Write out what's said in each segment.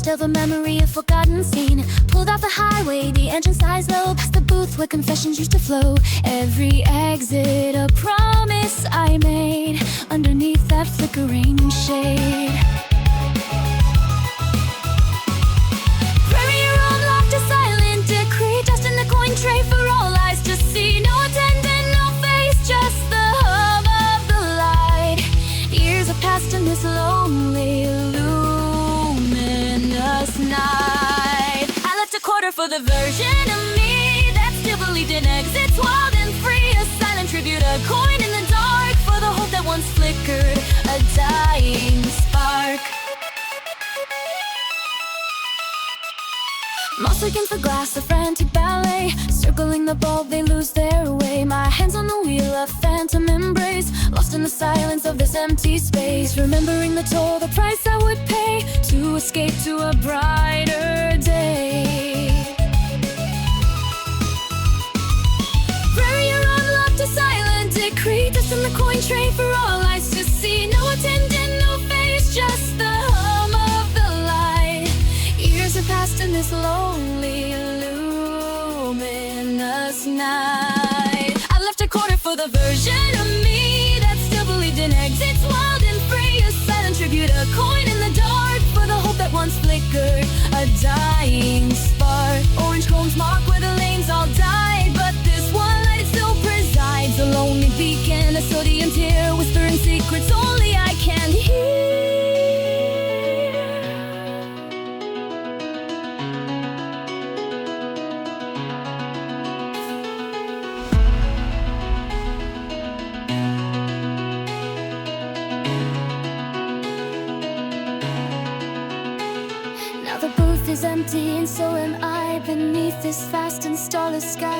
of a memory, a forgotten scene. Pulled off the highway, the engine sighs low, past the booth where confessions used to flow. Every exit a promise I made, underneath that flickering shade. Prairie road locked, a silent decree, dust in the coin tray for all eyes to see. No attendant, no face, just the hum of the light. Years have passed in this lonely, luminous night. I left a quarter for the version of me that still believed in exits, wild and free. A silent tribute, a coin in the dark for the hope that once flickered, a dying spark. Moss against the glass, a frantic ballet, circling the bulb, they lose their way. My hands on the wheel, a phantom embrace, lost in the silence of this empty space. Remembering the toll, the price I would pay to escape to a brighter day. Prairie unlocked, a silent decree, dust in the coin tray for all eyes to see. No attendant, no face, just the hum of the light. Years have passed in this lonely, luminous night. I left a quarter for the version of me that still believed in exits, wild and free. A silent tribute, a coin in the dark for the hope that once flickered, a dying spark. Orange cones mark where the lanes all died, but this one light, it still presides. A lonely beacon, a sodium tear, whispering secrets only I can hear. Now the booth is empty and so am I, beneath this vast and starless sky.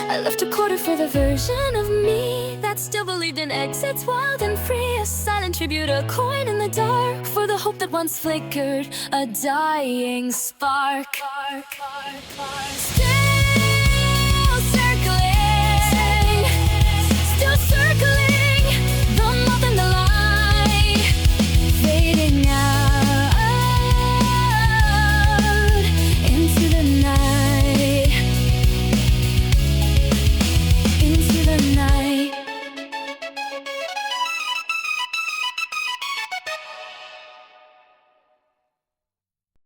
I left a quarter for the version of me that still believed in exits, wild and free. A silent tribute, a coin in the dark for the hope that once flickered, a dying spark. Still circling, still circling, the moth and the light, fading out into the night, into the night.